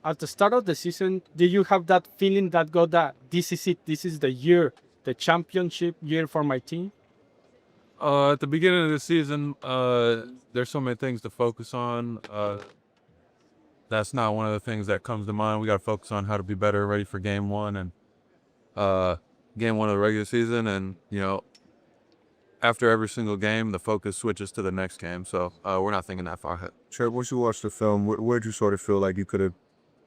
At the start of the season, did you have that feeling that got that this is it, this is the year, the championship year for my team? At the beginning of the season, there's so many things to focus on. That's not one of the things that comes to mind. We got to focus on how to be better, ready for game one and uh, game one of the regular season. And after every single game, the focus switches to the next game. So we're not thinking that far ahead. Chet, once you watched the film, where'd you sort of feel like you could have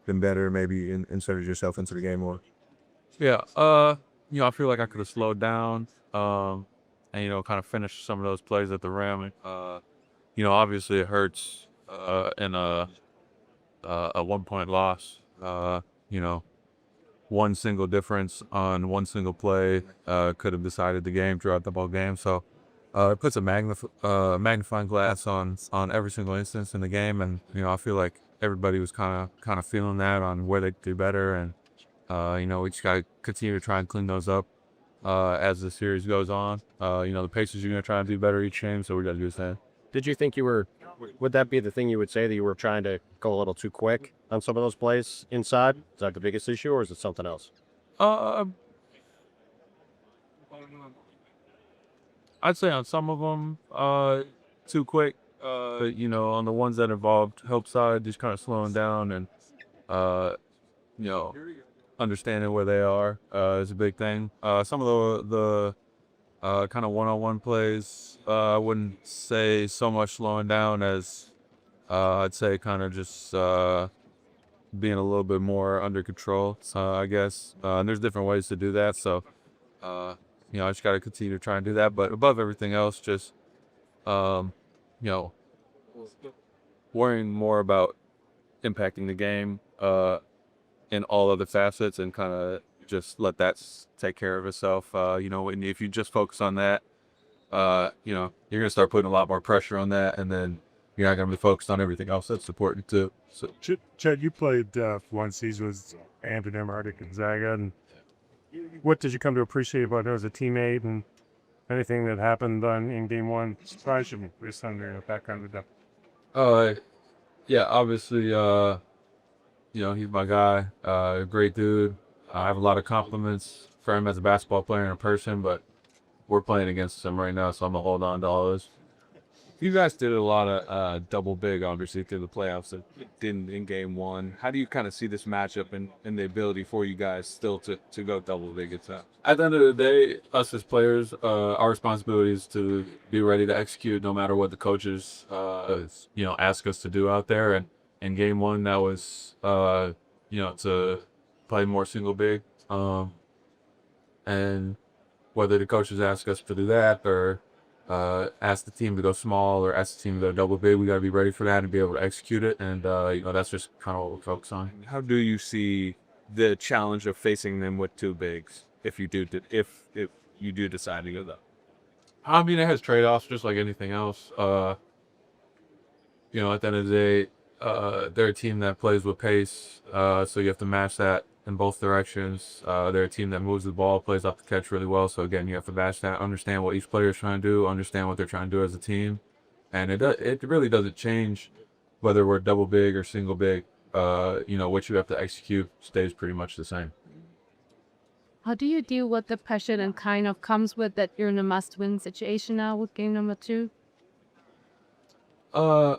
been better, maybe inserted yourself into the game more? Yeah. I feel like I could have slowed down. And kind of finished some of those plays at the rim. Obviously it hurts in a 1 point loss. One single difference on one single play could have decided the game throughout the whole game. So it puts a magnifying glass on every single instance in the game, and I feel like everybody was kind of feeling that on where they could do better, and we just got to continue to try and clean those up as the series goes on. The Pacers are going to try and do better each game, so we got to do the same. Did you think would that be the thing you would say, that you were trying to go a little too quick on some of those plays inside? Is that the biggest issue, or is it something else? Uh, I'd say on some of them, too quick. On the ones that involved help side, just kind of slowing down and, uh, you know, understanding where they are is a big thing. Some of the kind of one-on-one plays, I wouldn't say so much slowing down as I'd say kind of just being a little bit more under control, I guess. And there's different ways to do that. So, I just got to continue to try and do that. But above everything else, just, um, you know, worrying more about impacting the game in all other facets and kind of just let that take care of itself. And if you just focus on that, you're going to start putting a lot more pressure on that. And then you're not going to be focused on everything else that's important too. So, Chet, you played for one season with Anthony Martic Gonzaga, and what did you come to appreciate about him as a teammate, and anything that happened in game one surprised you based on your background with them? yeah, obviously, he's my guy, great dude. I have a lot of compliments for him as a basketball player and a person, but we're playing against him right now, so I'm gonna hold on to all this. You guys did a lot of double big, obviously, through the playoffs in game one. How do you kind of see this matchup and the ability for you guys still to go double big at times? At the end of the day, us as players, our responsibility is to be ready to execute no matter what the coaches, ask us to do out there. And in game one, that was, to play more single big. And whether the coaches ask us to do that or ask the team to go small or ask the team to go double big, we got to be ready for that and be able to execute it. And, that's just kind of what we focus on. How do you see the challenge of facing them with two bigs if you do decide to go that? I mean, it has trade-offs just like anything else. At the end of the day, they're a team that plays with pace, so you have to match that in both directions. They're a team that moves the ball, plays off the catch really well. So again, you have to match that, understand what each player is trying to do, understand what they're trying to do as a team, and it really doesn't change whether we're double big or single big. What you have to execute stays pretty much the same. How do you deal with the pressure that kind of comes with that you're in a must-win situation now with game number 2? I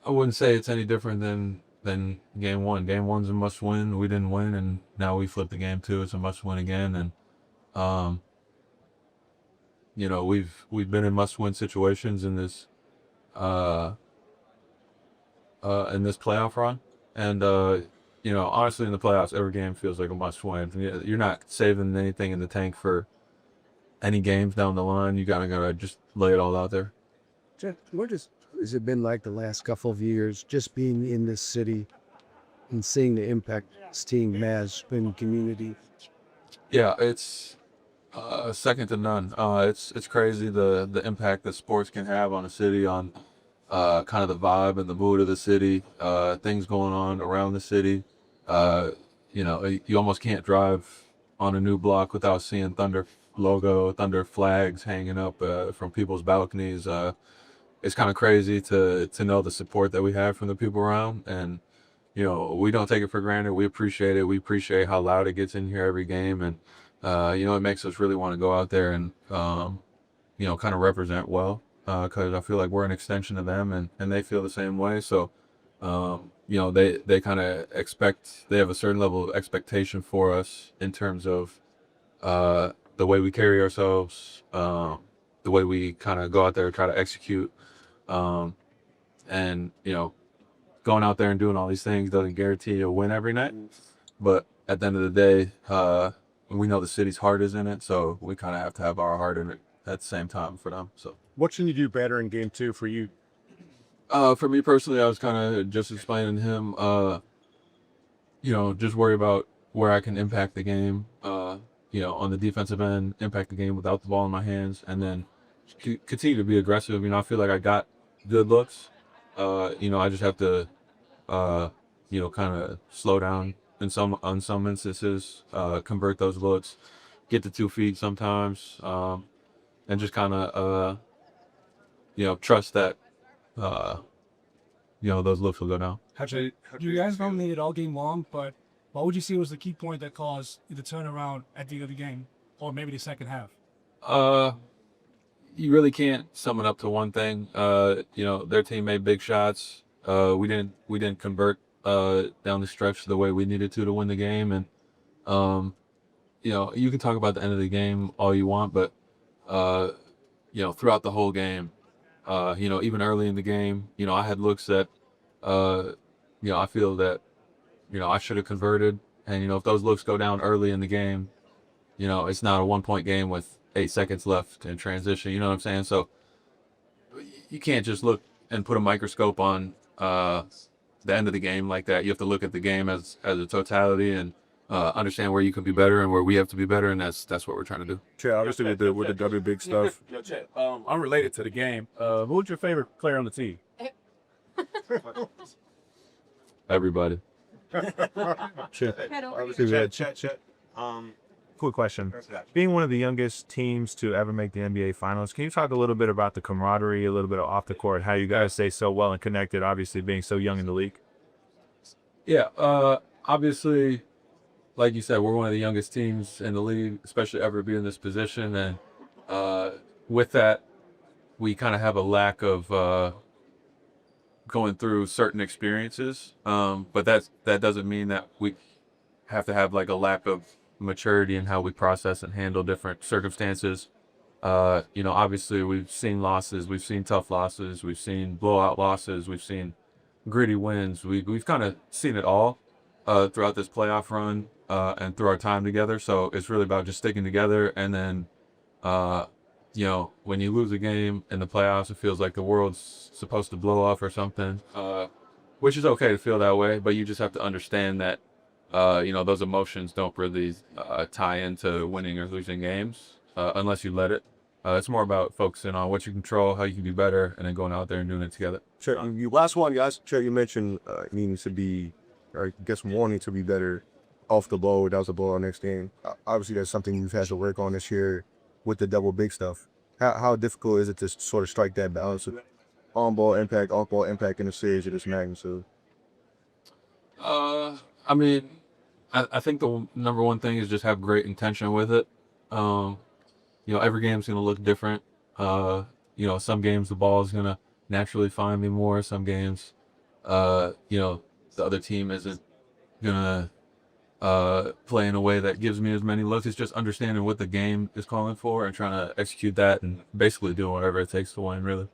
wouldn't say it's any different than game one. Game one's a must win. We didn't win, and now we flipped the game two. It's a must win again, and we've been in must win situations in this playoff run, and honestly, in the playoffs, every game feels like a must win. You're not saving anything in the tank for any games down the line. You gotta just lay it all out there. Jeff, what has it been like the last couple of years, just being in this city and seeing the impact this team has in the community? Yeah, it's second to none. It's crazy the impact that sports can have on a city, on kind of the vibe and the mood of the city, things going on around the city. You almost can't drive on a new block without seeing Thunder logo, Thunder flags hanging up from people's balconies. It's kind of crazy to know the support that we have from the people around, and you know, we don't take it for granted. We appreciate it. We appreciate how loud it gets in here every game, and you know, it makes us really want to go out there and you know, kind of represent well, because I feel like we're an extension of them, and they feel the same way. So you know, they kind of expect, they have a certain level of expectation for us in terms of the way we carry ourselves, the way we kind of go out there and try to execute. And, you know, going out there and doing all these things doesn't guarantee you a win every night. But at the end of the day, we know the city's heart is in it. So we kind of have to have our heart in it at the same time for them. So What should you do better in game 2 for you? for me personally, I was kind of just explaining to him, you know, just worry about where I can impact the game, you know, on the defensive end, impact the game without the ball in my hands, and then continue to be aggressive. You know, I feel like I got good looks. You know, I just have to, you know, kind of slow down on some instances, convert those looks, get to 2 feet sometimes, and just kind of, you know, trust that, you know, those looks will go down. You guys dominated all game long, but what would you say was the key point that caused the turnaround at the end of the game, or maybe the second half? You really can't sum it up to one thing. You know, their team made big shots. We didn't convert down the stretch the way we needed to win the game. And you know, you can talk about the end of the game all you want, but you know, throughout the whole game, you know, even early in the game, you know, I had looks that you know, I feel that, you know, I should have converted. And you know, if those looks go down early in the game, you know, it's not a 1-point game with 8 seconds left in transition. You know what I'm saying? So you can't just look and put a microscope on the end of the game like that. You have to look at the game as a totality and understand where you can be better and where we have to be better, and that's what we're trying to do. Chet, obviously with the W big stuff. Yo, Chet, unrelated to the game, who's your favorite player on the team? Everybody. Chet. Quick question. Being one of the youngest teams to ever make the NBA Finals, can you talk a little bit about the camaraderie, a little bit of off the court, how you guys stay so well and connected, obviously being so young in the league? Yeah, obviously, like you said, we're one of the youngest teams in the league, especially ever be in this position. And with that, we kind of have a lack of going through certain experiences. But that doesn't mean that we have to have like a lack of maturity in how we process and handle different circumstances. You know, obviously we've seen losses, we've seen tough losses, we've seen blowout losses, we've seen gritty wins. We've kind of seen it all throughout this playoff run and through our time together. So it's really about just sticking together. And then, you know, when you lose a game in the playoffs, it feels like the world's supposed to blow off or something, which is okay to feel that way. But you just have to understand that, you know, those emotions don't really tie into winning or losing games unless you let it. It's more about focusing on what you control, how you can be better, and then going out there and doing it together. Chet, you last one, guys. Chet, you mentioned needing to be, or I guess wanting to be better off the ball. That was the ball next game. Obviously, that's something you've had to work on this year with the double big stuff. How difficult is it to sort of strike that balance of on-ball impact, off-ball impact in a series of this magnitude? I mean, I think the number one thing is just have great intention with it. You know, every game's going to look different. You know, some games the ball is going to naturally find me more. Some games, you know, the other team isn't going to play in a way that gives me as many looks. It's just understanding what the game is calling for and trying to execute that and basically doing whatever it takes to win, really.